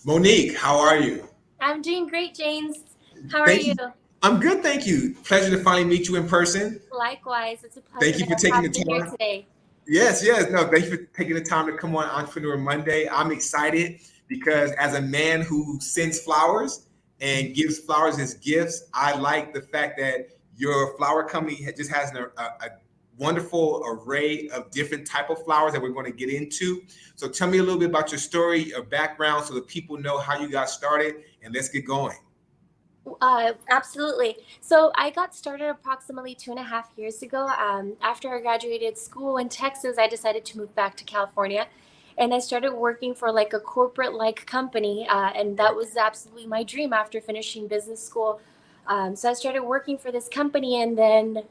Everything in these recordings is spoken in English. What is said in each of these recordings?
Monique, how are you? I'm doing great, James. How are Thank you? you. I'm good, thank you. Pleasure to finally meet you in person. Likewise, it's a Thank pleasure you to for taking have the you here time. today. Yes, yes. No, thank you for taking the time to come on Entrepreneur Monday. I'm excited because as a man who sends flowers and gives flowers as gifts, I like the fact that your flower company just has a wonderful array of different type of flowers that we're going to get into. So tell me a little bit about your story, your background, so that people know how you got started, and let's get going. Absolutely. So I got started approximately 2.5 years ago. After I graduated school in Texas, I decided to move back to California, and I started working for like a corporate-like company, and that was absolutely my dream after finishing business school. So I started working for this company, and then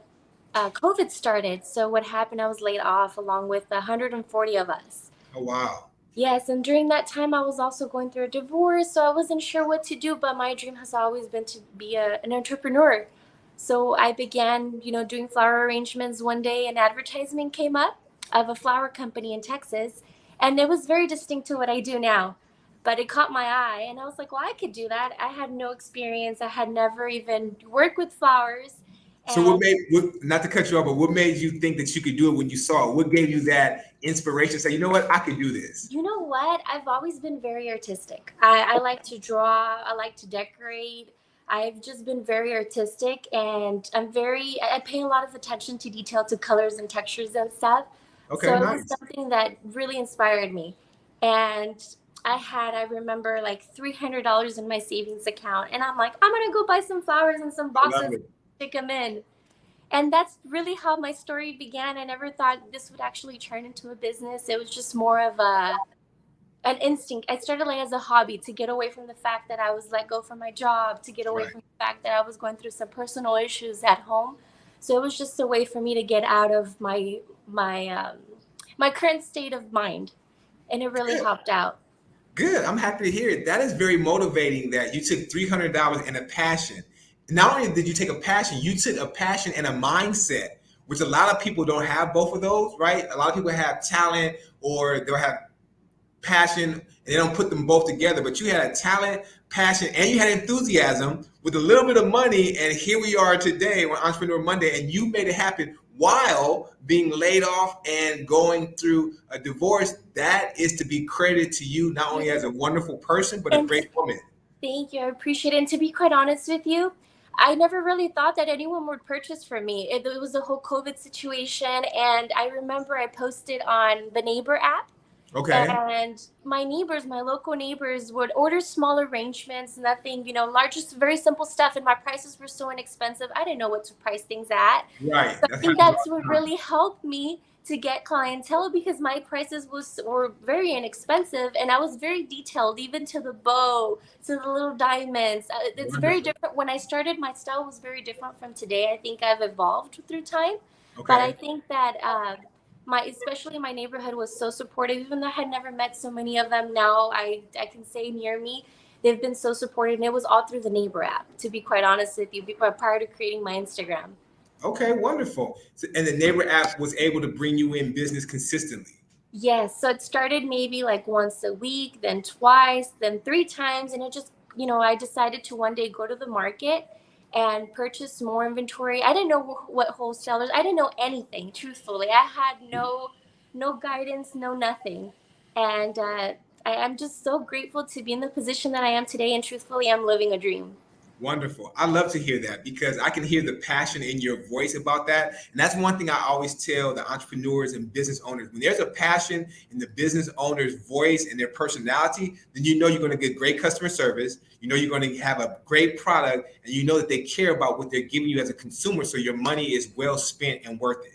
COVID started. So what happened? I was laid off along with 140 of us. Oh wow. Yes, and during that time, I was also going through a divorce, so I wasn't sure what to do. But my dream has always been to be an entrepreneur. So I began, doing flower arrangements. One day, an advertisement came up of a flower company in Texas, and it was very distinct to what I do now. But it caught my eye, and I was like, well, I could do that. I had no experience, I had never even worked with flowers. So what And made not to cut you off, but what made you think that you could do it when you saw it? What gave you that inspiration? Say, you know what, I could do this. you know what? I've always been very artistic. I like to draw, I like to decorate. I've just been very artistic, and I pay a lot of attention to detail, to colors and textures and stuff. Okay, So it was nice. something that really inspired me. And I remember like $300 in my savings account. And I'm like, I'm going to go buy some flowers and some I love boxes, it. stick them in. And that's really how my story began. I never thought this would actually turn into a business. It was just more of an instinct. I started like as a hobby to get away from the fact that I was let go from my job, to get away Right. from the fact that I was going through some personal issues at home. So it was just a way for me to get out of my current state of mind, and it really Good. helped out. Good. I'm happy to hear it. That is very motivating that you took $300 and a passion. Not only did you take a passion, you took a passion and a mindset, which a lot of people don't have both of those, right? A lot of people have talent or they'll have passion and they don't put them both together. But you had a talent, passion, and you had enthusiasm with a little bit of money. And here we are today on Entrepreneur Monday, and you made it happen while being laid off and going through a divorce. That is to be credited to you, not only as a wonderful person, but a And great woman. thank you. I appreciate it. And to be quite honest with you, I never really thought that anyone would purchase from me. It was a whole COVID situation. And I remember I posted on the Neighbor app, Okay. and my neighbors, my local neighbors, would order small arrangements, nothing, large, just very simple stuff. And my prices were so inexpensive, I didn't know what to price things at. Right. So I That think happens all that's what the time. really helped me to get clientele, because my prices were very inexpensive, and I was very detailed, even to the bow, to the little diamonds. It's very Wonderful. different. When I started, my style was very different from today. I think I've evolved through time, but I Okay. think that my especially my neighborhood was so supportive. Even though I had never met so many of them, now I can say near me, they've been so supportive, and it was all through the Neighbor app. To be quite honest with you, prior to creating my Instagram. Okay. Wonderful. So, and the Neighbor app was able to bring you in business consistently. Yes, so it started maybe like once a week, then twice, then three times, and it just, I decided to one day go to the market and purchase more inventory. I didn't know what wholesalers, I didn't know anything, truthfully. I had no guidance, no nothing. And I'm just so grateful to be in the position that I am today, and truthfully, I'm living a dream. Wonderful. I love to hear that because I can hear the passion in your voice about that. And that's one thing I always tell the entrepreneurs and business owners. When there's a passion in the business owner's voice and their personality, then you know you're going to get great customer service. You know you're going to have a great product, and you know that they care about what they're giving you as a consumer. So your money is well spent and worth it.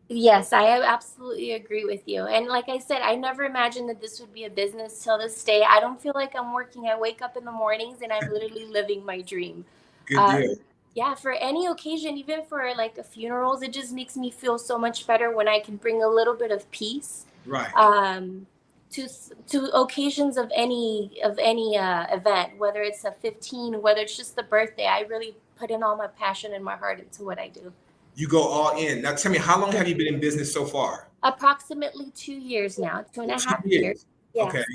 Yes, I absolutely agree with you. And like I said, I never imagined that this would be a business till this day. I don't feel like I'm working. I wake up in the mornings and I'm literally living my dream. Good Uh, deal. yeah, for any occasion, even for like a funerals, it just makes me feel so much better when I can bring a little bit of peace Right. um, to occasions of any event, whether it's a 15, whether it's just the birthday. I really put in all my passion and my heart into what I do. You go all in. Now tell me, how long have you been in business so far? Approximately 2 years now, two and a Two half years. years. Okay. Yes.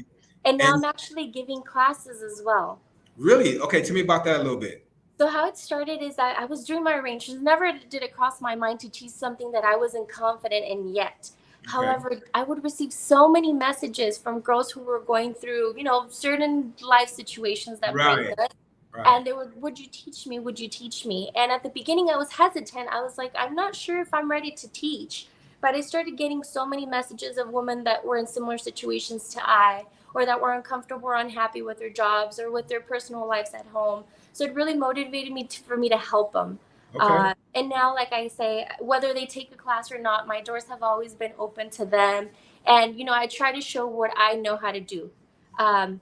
And now And I'm actually giving classes as well. really, okay, tell me about that a little bit. So how it started is that I was doing my arrangements. Never did it cross my mind to teach something that I wasn't confident in yet. Okay. However, I would receive so many messages from girls who were going through, certain life situations that bring Right. this. Right. And they would you teach me? Would you teach me? And at the beginning, I was hesitant. I was like, I'm not sure if I'm ready to teach. But I started getting so many messages of women that were in similar situations to I, or that were uncomfortable or unhappy with their jobs or with their personal lives at home. So it really motivated me for me to help them. Okay. And now, like I say, whether they take a class or not, my doors have always been open to them. And, I try to show what I know how to do.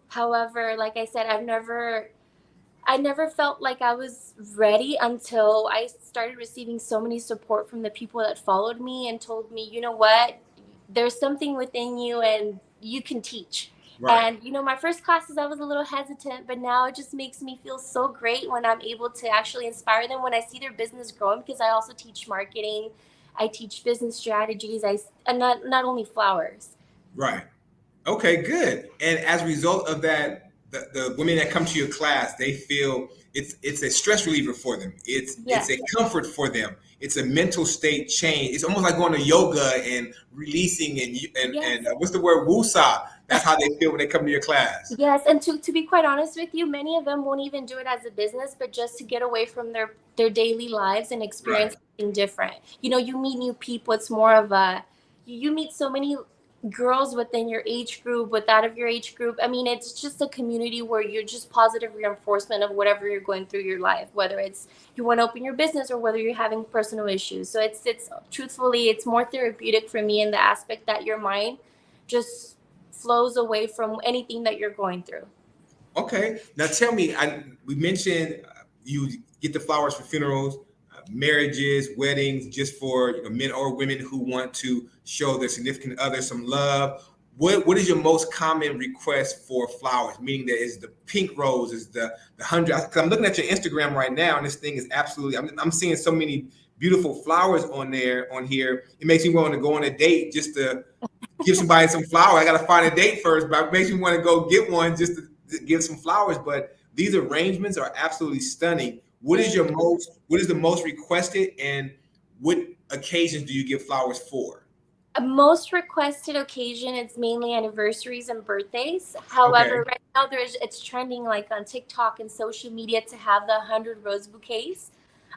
However, like I said, I never felt like I was ready until I started receiving so many support from the people that followed me and told me, you know what, there's something within you and you can teach. Right. And, my first classes, I was a little hesitant, but now it just makes me feel so great when I'm able to actually inspire them when I see their business growing, because I also teach marketing, I teach business strategies, and not only flowers. Right. Okay, good. And as a result of that, the women that come to your class, they feel it's a stress reliever for them. It's Yes. a comfort for them. It's a mental state change. It's almost like going to yoga and releasing and Yes. what's the word, wusa. That's how they feel when they come to your class. Yes, and to be quite honest with you, many of them won't even do it as a business, but just to get away from their daily lives and Right. experience something different. You meet new people. It's more of a you meet so many girls within your age group, with out of your age group. I mean, it's just a community where you're just positive reinforcement of whatever you're going through your life, whether it's you want to open your business or whether you're having personal issues. So it's truthfully, it's more therapeutic for me in the aspect that your mind just flows away from anything that you're going through. Okay. Now tell me, we mentioned you get the flowers for funerals, marriages, weddings, just for men or women who want to show their significant other some love. What is your most common request for flowers? Meaning that is the pink rose, is the hundred? Because I'm looking at your Instagram right now, and this thing is absolutely. I'm seeing so many beautiful flowers on here. It makes me want to go on a date just to give somebody some flowers. I got to find a date first, but it makes me want to go get one just to give some flowers. But these arrangements are absolutely stunning. Thank you. What is the most requested, and what occasions do you give flowers for? A most requested occasion is mainly anniversaries and birthdays. Okay. However, right now it's trending like on TikTok and social media to have the 100 rose bouquets.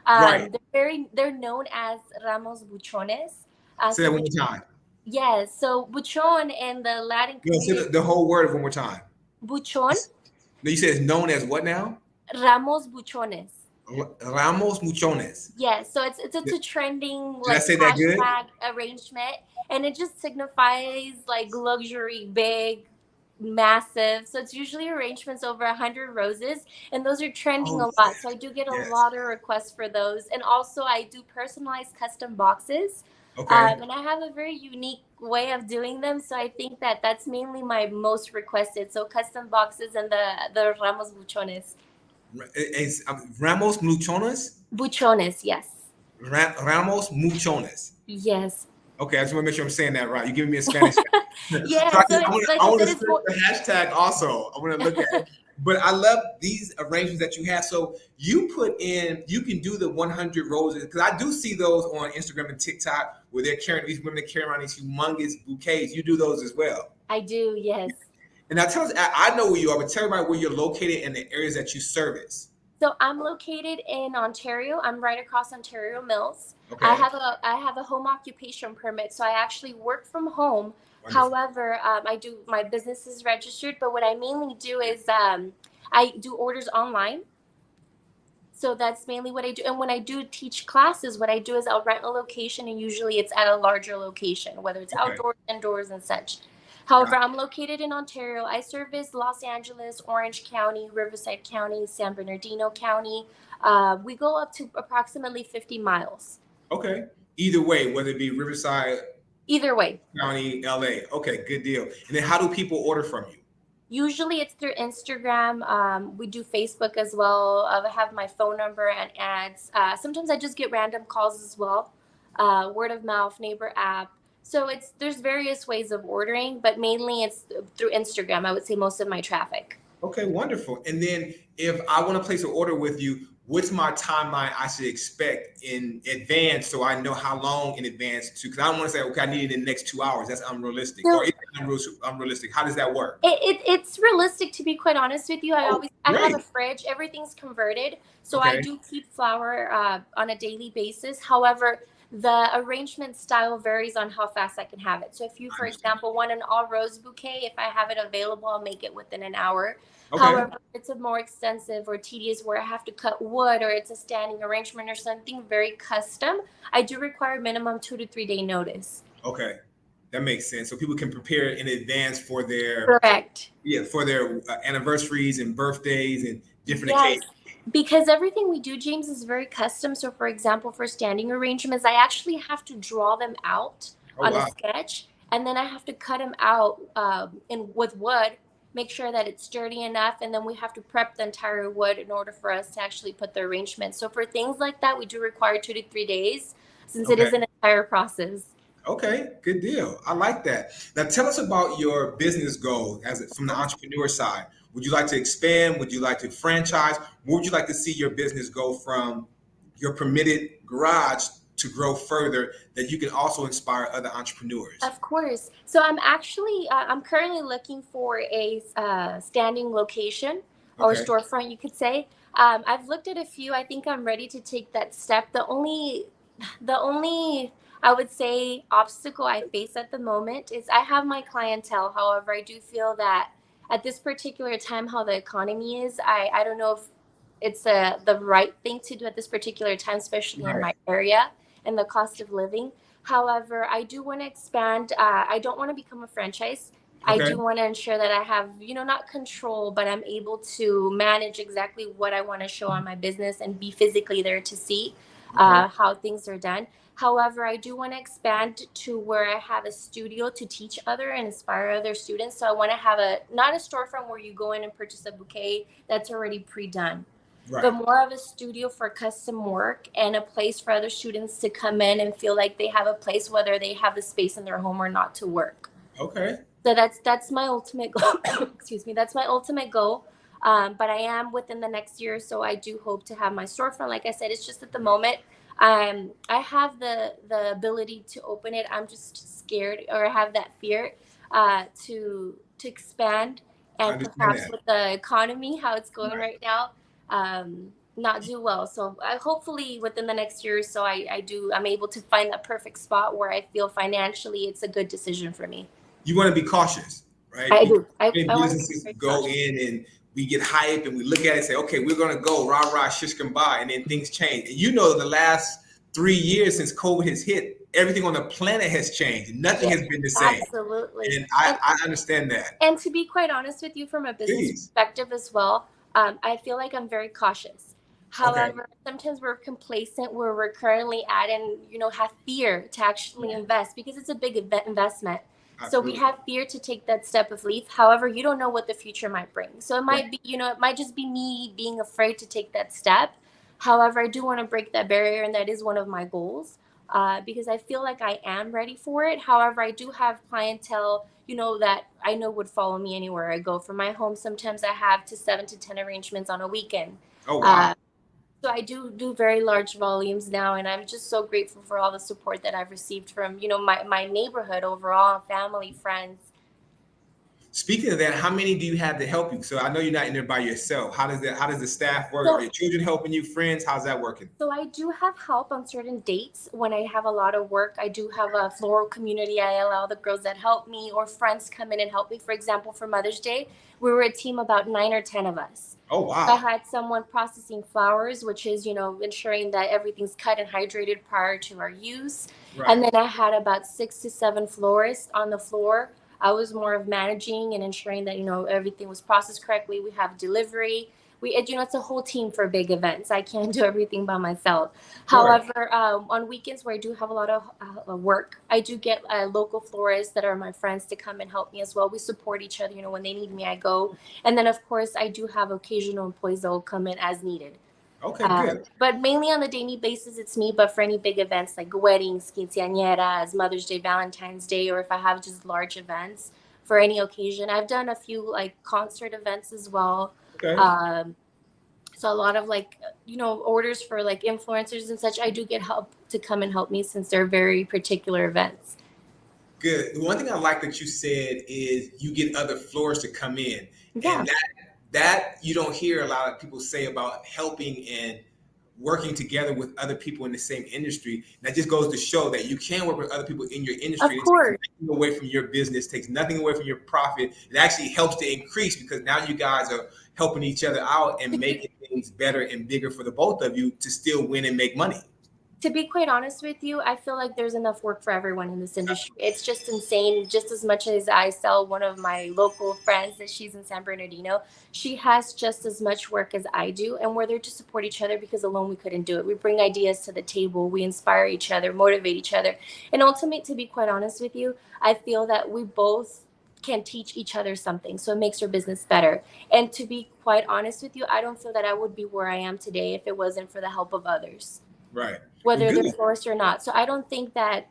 Right. They're known as ramos buchones. Say So that one more time. yes, so buchon in the Latin No, say community, the whole word one more time. buchon, No, you said it's known as what now? ramos buchones. Ramos Muchones. Yes, so it's Did a trending I like say that good? hashtag arrangement, and it just signifies like luxury, big, massive. So it's usually arrangements over 100 roses, and those are trending Oh a yeah. lot. So I do get a Yes. lot of requests for those, and also I do personalized custom boxes, Okay. and I have a very unique way of doing them. So I think that that's mainly my most requested. So custom boxes and the Ramos buchones, It's Ramos Muchones. buchones, yes, Ramos Muchones. yes. Okay, I just want to make sure I'm saying that right. You're giving me a Spanish. So Yeah, so I it's want like I I want said, to it's search more. the hashtag also. I want to look at it. But I love these arrangements that you have. So you put in, you can do the 100 roses because I do see those on Instagram and TikTok where they're carrying these women that carry around these humongous bouquets. You do those as well. I do, yes. And now tell us, I know where you are, but tell everybody where you're located and the areas that you service. So I'm located in Ontario. I'm right across Ontario Mills. I Okay, have a home occupation permit, so I actually work from home. wonderful. However, I do my business is registered, but what I mainly do is I do orders online. So that's mainly what I do. And when I do teach classes, what I do is I'll rent a location, and usually it's at a larger location, whether it's Okay, outdoors, indoors, and such. got However, I'm located in Ontario. I service Los Angeles, Orange County, Riverside County, San Bernardino County. We go up to approximately 50 miles. it. Okay. Either way, whether it be Riverside Either way. County, LA. Okay, good deal. And then how do people order from you? Usually it's through Instagram. We do Facebook as well. I have my phone number and ads. Sometimes I just get random calls as well. Word of mouth, neighbor app. So there's various ways of ordering, but mainly it's through Instagram. I would say most of my traffic. Okay, wonderful. And then if I want to place an order with you, what's my timeline I should expect in advance so I know how long in advance to, because I don't want to say, okay, I need it in the next 2 hours. That's unrealistic. Or So is it unrealistic? How does that work? it's realistic, to be quite honest with you. Oh, I have a great. fridge. Everything's converted, so I Okay. do keep flour on a daily basis. However, the arrangement style varies on how fast I can have it. So if you, I for understand. example, want an all rose bouquet, if I have it available, I'll make it within an hour. Okay. However, if it's a more extensive or tedious where I have to cut wood or it's a standing arrangement or something very custom, I do require minimum 2 to 3 day notice. Okay. That makes sense. So people can prepare in advance for their, Correct. yeah, for their anniversaries and birthdays and different Yes, occasions. because everything we do, James, is very custom. So, for example, for standing arrangements, I actually have to draw them out Oh, on a wow. sketch, and then I have to cut them out in with wood, make sure that it's sturdy enough, and then we have to prep the entire wood in order for us to actually put the arrangement. So, for things like that, we do require 2 to 3 days, since it Okay. is an entire process. Okay, good deal. I like that. Now, tell us about your business goal from the entrepreneur side. Would you like to expand? Would you like to franchise? Where would you like to see your business go from your permitted garage to grow further that you can also inspire other entrepreneurs? Of course. So I'm currently looking for a standing location or Okay. storefront, you could say. I've looked at a few. I think I'm ready to take that step. The only, I would say, obstacle I face at the moment is I have my clientele. However, I do feel that at this particular time, how the economy is, I don't know if it's the right thing to do at this particular time, especially in Right. my area and the cost of living. However, I do want to expand. I don't want to become a franchise. I Okay. do want to ensure that I have, not control, but I'm able to manage exactly what I want to show on my business and be physically there to see Okay. how things are done. However, I do want to expand to where I have a studio to teach other and inspire other students. So I want to have not a storefront where you go in and purchase a bouquet that's already pre-done, but Right. more of a studio for custom work and a place for other students to come in and feel like they have a place, whether they have the space in their home or not, to work. Okay. So that's my ultimate goal. Excuse me, that's my ultimate goal. But I am within the next year, so I do hope to have my storefront. Like I said, it's just at the moment, I have the ability to open it. I'm just scared, or I have that fear to expand, I and understand perhaps that. with the economy how it's going Right. right now, not do well. So I hopefully within the next year or so, I'm able to find that perfect spot where I feel financially it's a good decision for me. You want to be cautious, right? I Because do. I, in I want to be businesses very go cautious. in and we get hype and we look at it and say, okay, we're going to go rah rah shish can buy, and then things change. And the last 3 years since COVID has hit, everything on the planet has changed. Nothing Yeah, has been the same, absolutely. and I understand that. And to be quite honest with you, from a business Please, perspective as well, I feel like I'm very cautious. okay, However, sometimes we're complacent where we're currently at, and have fear to actually invest because it's a big investment. So we absolutely have fear to take that step of leap. However, you don't know what the future might bring. So it right. might be, it might just be me being afraid to take that step. However, I do want to break that barrier, and that is one of my goals, because I feel like I am ready for it. However, I do have clientele, that I know would follow me anywhere I go. From my home, sometimes I have to 7 to 10 arrangements on a weekend. Oh wow. Uh, so I do very large volumes now, and I'm just so grateful for all the support that I've received from, my neighborhood overall, family, friends. Speaking of that, how many do you have to help you? So I know you're not in there by yourself. How does that? How does the staff work? Are So your children helping you? Friends? How's that working? So I do have help on certain dates when I have a lot of work. I do have a floral community. I allow the girls that help me or friends come in and help me. For example, for Mother's Day, we were a team about 9 or 10 of us. Oh I wow. had someone processing flowers, which is, ensuring that everything's cut and hydrated prior to our use. And Right. then I had about 6 to 7 florists on the floor. I was more of managing and ensuring that, everything was processed correctly. We have delivery. It's a whole team for big events. I can't do everything by myself. Of course. However, on weekends where I do have a lot of work, I do get local florists that are my friends to come and help me as well. We support each other. When they need me, I go. And then, of course, I do have occasional employees that will come in as needed. Okay, good. But mainly on the daily basis, it's me. But for any big events like weddings, quinceañeras, Mother's Day, Valentine's Day, or if I have just large events for any occasion, I've done a few like concert events as well. Okay. Um, so a lot of like orders for like influencers and such. I do get help to come and help me since they're very particular events. Good. The one thing I like that you said is you get other floors to come in, Yeah, and that you don't hear a lot of people say about helping and working together with other people in the same industry. And that just goes to show that you can work with other people in your industry. of It takes course. nothing away from your business, takes nothing away from your profit. It actually helps to increase because now you guys are helping each other out and making things better and bigger for the both of you to still win and make money. To be quite honest with you, I feel like there's enough work for everyone in this industry. It's just insane. Just as much as I sell one of my local friends that she's in San Bernardino, she has just as much work as I do. And we're there to support each other because alone we couldn't do it. We bring ideas to the table, we inspire each other, motivate each other. And ultimately, to be quite honest with you, I feel that we both can teach each other something. So it makes our business better. And to be quite honest with you, I don't feel that I would be where I am today if it wasn't for the help of others, Right. Well, whether good. they're forced or not. So I don't think that.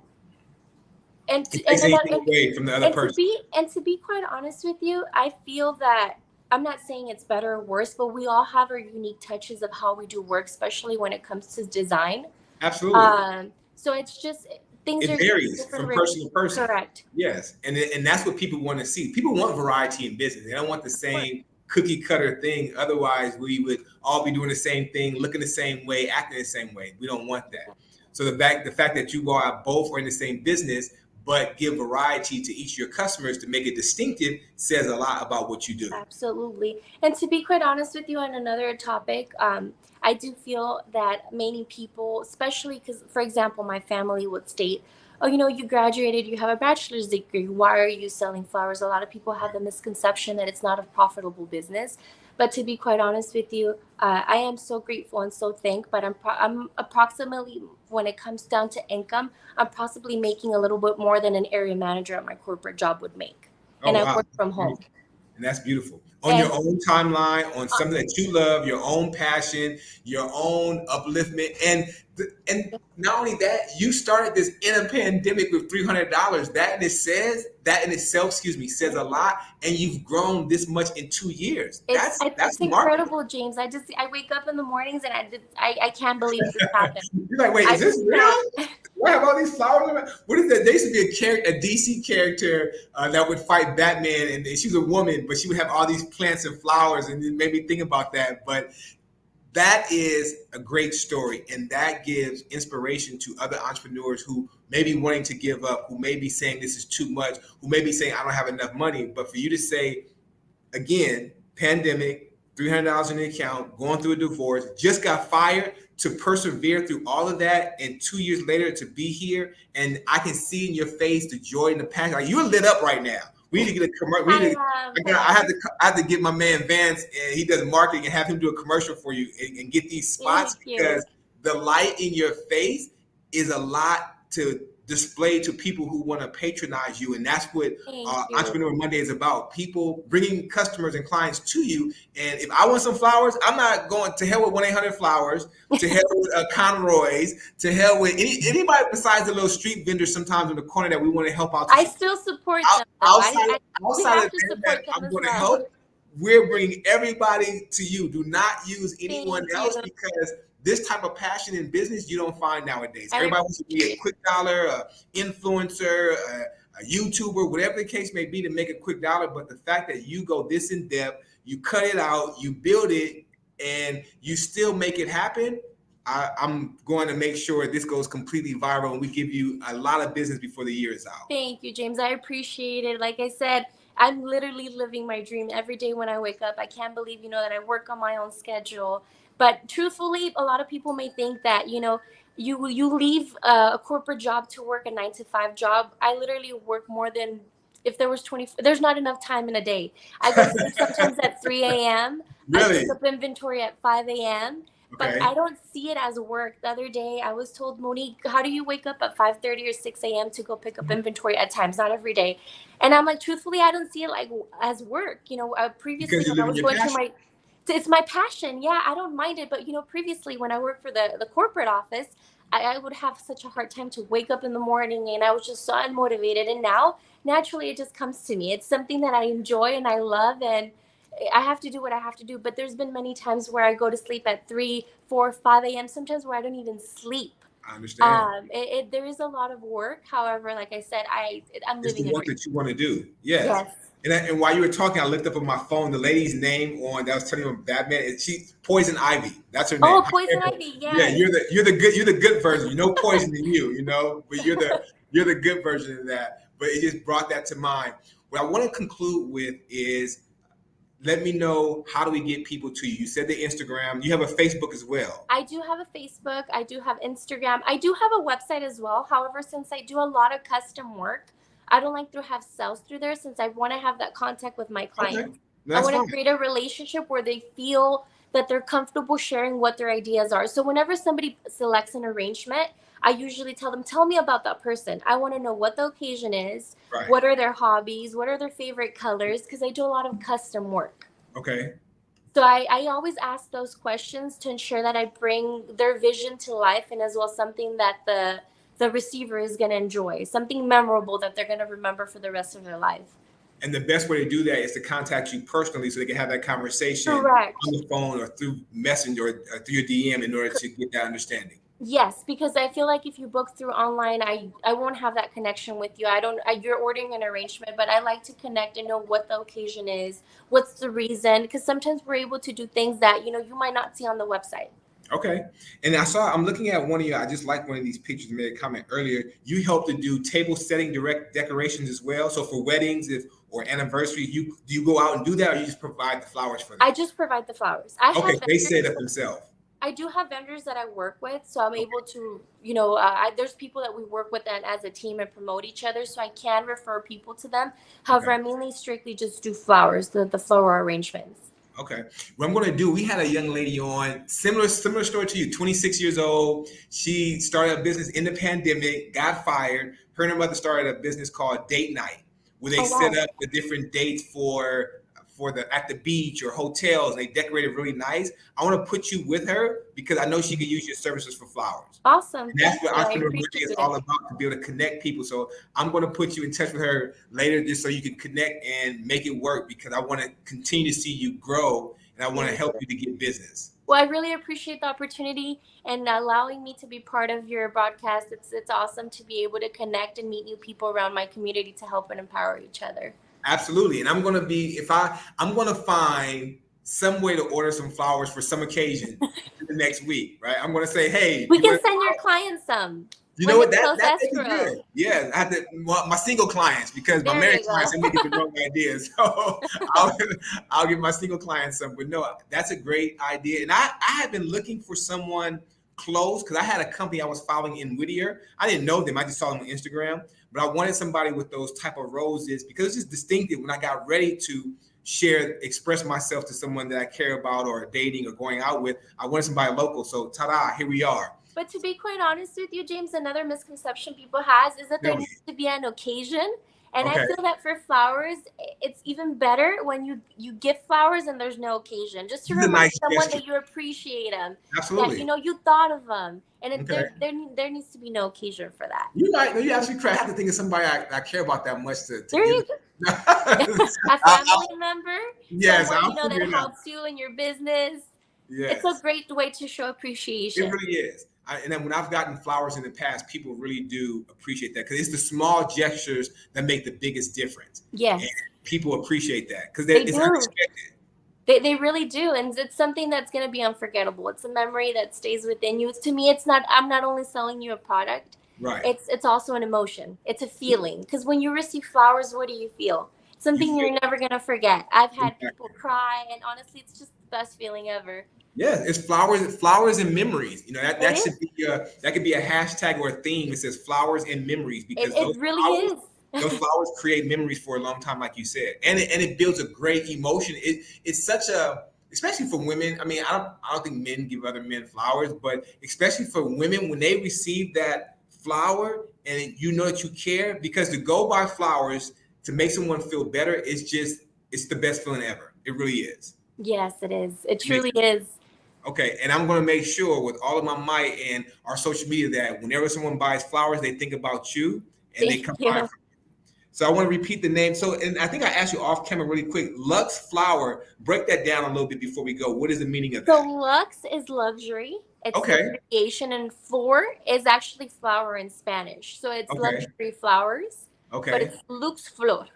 And It to, takes and, anything and away from the other and to person. be quite honest with you, I feel that I'm not saying it's better or worse, but we all have our unique touches of how we do work, especially when it comes to design. Absolutely. So it's just things It are varies different. from person to person. Correct. Yes, and that's what people want to see. People want variety in business. They don't want the Of course. same cookie cutter thing. Otherwise, we would all be doing the same thing, looking the same way, acting the same way. We don't want that. So the fact that you go out both are in the same business, but give variety to each of your customers to make it distinctive says a lot about what you do. Absolutely. And to be quite honest with you, on another topic, I do feel that many people, especially because, for example, my family would state, oh, you graduated, you have a bachelor's degree. Why are you selling flowers? A lot of people have the misconception that it's not a profitable business. But to be quite honest with you, I am so grateful and so thankful. But I'm approximately, when it comes down to income, I'm possibly making a little bit more than an area manager at my corporate job would make. Oh And I wow. work from home. And that's beautiful. On And your own timeline, on something that you love, your own passion, your own upliftment, and not only that, you started this in a pandemic with $300. That in itself, excuse me, says a lot. And you've grown this much in 2 years. It's it's, That's it's remarkable. incredible, James. I wake up in the mornings and I can't believe this happened. You're like, wait, I is this just real? can't. Do I have all these flowers? What is that? There used to be a character, a DC character that would fight Batman, and she was a woman, but she would have all these plants and flowers, and it made me think about that. But that is a great story, and that gives inspiration to other entrepreneurs who may be wanting to give up, who may be saying this is too much, who may be saying I don't have enough money. But for you to say, again, pandemic, $300 in the account, going through a divorce, just got fired, to persevere through all of that, and 2 years later to be here, and I can see in your face the joy and the passion. Like, you're lit up right now. We need to get a commercial. We need to, I am. I have to get my man Vance, and he does marketing, and have him do a commercial for you and get these spots, Thank you. because the light in your face is a lot to display to people who want to patronize you, and that's what Thank you. Entrepreneur Monday is about. People bringing customers and clients to you. And if I want some flowers, I'm not going to hell with 1-800-Flowers, to hell with Conroy's, to hell with anybody besides the little street vendors sometimes in the corner that we want to help out to I support. still support them though. Outside, We outside have of to them that support them I'm as going to well. help, we're bringing everybody to you. Do not use anyone Thank you. else, because this type of passion in business you don't find nowadays. I Everybody wants to be a appreciate quick dollar, a influencer, a YouTuber, whatever the case may be, to make a quick dollar. But the fact that you go this in depth, you cut it out, you build it, and you still make it happen. I'm going to make sure this goes completely viral, and we give you a lot of business before the year is out. Thank you, James. I appreciate it. Like I said, I'm literally living my dream every day when I wake up. I can't believe, that I work on my own schedule. But truthfully, a lot of people may think that, you leave a corporate job to work a 9 to 5 job. I literally work more than, if there was 20, there's not enough time in a day. I go to sleep sometimes at 3 a.m. I Really? pick up inventory at 5 a.m. But Okay. I don't see it as work. The other day, I was told, Monique, how do you wake up at 5:30 or 6 a.m. to go pick up inventory at times, not every day? And I'm like, truthfully, I don't see it like as work. Because Previously you're when I living was your going through passion. my It's my passion. Yeah, I don't mind it. But previously when I worked for the corporate office, I would have such a hard time to wake up in the morning, and I was just so unmotivated. And now naturally it just comes to me. It's something that I enjoy and I love, and I have to do what I have to do. But there's been many times where I go to sleep at 3, 4, 5 a.m. Sometimes where I don't even sleep. I understand. There is a lot of work. However, like I said, I'm It's the living a work dream. that you want to do. Yes. Yes. And while you were talking, I looked up on my phone the lady's name on that was telling you about Batman. She's Poison Ivy. That's her name. Oh, poison ivy. Yeah, Yes. you're the good version. You know poison in you, but you're the good version of that. But it just brought that to mind. What I want to conclude with is let me know, how do we get people to you? You said the Instagram. You have a Facebook as well. I do have a Facebook. I do have Instagram. I do have a website as well. However, since I do a lot of custom work, I don't like to have sales through there, since I want to have that contact with my Okay. clients. No, I that's want fine. to create a relationship where they feel that they're comfortable sharing what their ideas are. So whenever somebody selects an arrangement, I usually tell them, tell me about that person. I want to know what the occasion is, Right. what are their hobbies, what are their favorite colors, because I do a lot of custom work. Okay. So I always ask those questions to ensure that I bring their vision to life, and as well something that the receiver is going to enjoy, something memorable that they're going to remember for the rest of their life. And the best way to do that is to contact you personally so they can have that conversation on Correct. the phone or through Messenger or through your DM in order to get that understanding. Yes, because I feel like if you book through online, I won't have that connection with you. I don't. You're ordering an arrangement, but I like to connect and know what the occasion is, what's the reason, because sometimes we're able to do things that you might not see on the website. Okay. And I'm looking at one of you. I just like one of these pictures. You made a comment earlier. You help to do table setting direct decorations as well. So for weddings or anniversaries, do you go out and do that, or you just provide the flowers for them? I just provide the flowers. I Okay. have They set vendors. up themselves. I do have vendors that I work with, so I'm Okay. able to, there's people that we work with and as a team and promote each other, so I can refer people to them. However, Okay. I mainly strictly just do flowers, the floral arrangements. Okay. What I'm going to do, we had a young lady on, similar story to you, 26 years old. She started a business in the pandemic, got fired. Her and her mother started a business called Date Night, where they Oh set wow, up the different dates for the at the beach or hotels. They decorated really nice. I want to put you with her because I know she can use your services for flowers. awesome! And that's Thank what you. I entrepreneur marketing appreciate is it. all about, to be able to connect people. So I'm going to put you in touch with her later just so you can connect and make it work, because I want to continue to see you grow and I want to Thank help you. you to get business. Well, I really appreciate the opportunity and allowing me to be part of your broadcast. It's awesome to be able to connect and meet new people around my community to help and empower each other. Absolutely. And I'm going to be, I'm going to find some way to order some flowers for some occasion in the next week, right? I'm going to say, hey, do We you can want send your clients some You know when what? it's That close that may be escrow. good. Yeah, I have to my single clients, because my There married you clients, go. they may get the wrong ideas. So I'll I'll give my single clients some. But no, that's a great idea. And I have been looking for someone close, because I had a company I was following in Whittier. I didn't know them. I just saw them on Instagram. But I wanted somebody with those type of roses, because it's just distinctive. When I got ready to express myself to someone that I care about or dating or going out with, I wanted somebody local. So ta-da, here we are. But to be quite honest with you, James, another misconception people has is that there Tell me. needs to be an occasion. And I Okay. feel that for flowers, it's even better when you gift flowers and there's no occasion, just to This is a remind nice someone gesture. that you appreciate them, that Absolutely. you thought of them, and Okay. there needs to be no occasion for that. You right. No, you actually correct. I have to think of somebody I care about that much to There give you it. go. I, A I, family member, yes, someone I'll that figure it out. helps you in your business. It's a Yes, great way to show it appreciation. really is. And then when I've gotten flowers in the past, people really do appreciate that, because it's the small gestures that make the biggest difference. And Yes, people appreciate that because they it's do. unexpected. They really do, and it's something that's going to be unforgettable. It's a memory that stays within you. To me, it's not. I'm not only selling you a product. Right. It's also an emotion. It's a feeling. Because when you receive flowers, what do you feel? You Something feel you're never going to forget. I've had people exactly. cry, and honestly, it's just the best feeling ever. Yeah, it's flowers and memories. It That is. should be that could be a hashtag or a theme. It says flowers and memories, It because it really is. those flowers create memories for a long time, like you said, and it builds a great emotion. It's such a, especially for women. I mean, I don't think men give other men flowers, but especially for women, when they receive that flower and you know that you care, because to go buy flowers to make someone feel better is just, it's the best feeling ever. It really is. Yes, it is. It It makes truly is. Okay, and I'm going to make sure with all of my might and our social media that whenever someone buys flowers, they think about you and they Thank come by. you. So I want to repeat the name. So, and I think I asked you off camera really quick. Lux Flower, break that down a little bit before we go. What is the meaning of So that? lux is luxury. It's the Okay, abbreviation, and flor is actually flower in Spanish. So it's okay, luxury flowers, but okay. it's Luxflor.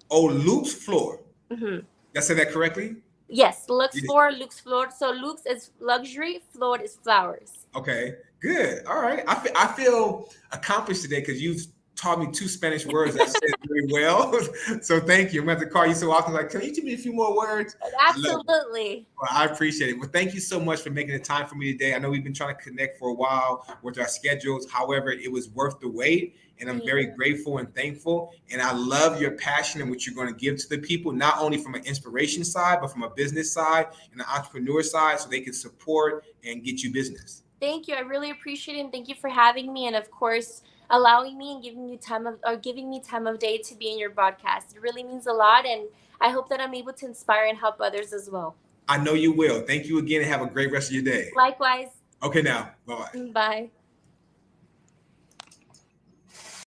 Oh, Luke's Floor. Mm-hmm. Did I say that correctly? Yes, Yes. Luxflor, Luxflor. So lux is luxury, flor is flowers. Okay, good. All right. I feel accomplished today because you've taught me two Spanish words that I said very well. So thank you. I'm going to have to call you so often. Like, can you teach me a few more words? I love it. Absolutely. Well, I appreciate it. Well, thank you so much for making the time for me today. I know we've been trying to connect for a while with our schedules. However, it was worth the wait. And I'm very grateful and thankful. And I love your passion and what you're going to give to the people, not only from an inspiration side, but from a business side and an entrepreneur side so they can support and get you business. Thank you. I really appreciate it, and thank you for having me, and of course allowing me and giving you time of or giving me time of day to be in your broadcast. It really means a lot, and I hope that I'm able to inspire and help others as well. I know you will. Thank you again and have a great rest of your day. Likewise. Okay, now. Bye bye. Bye.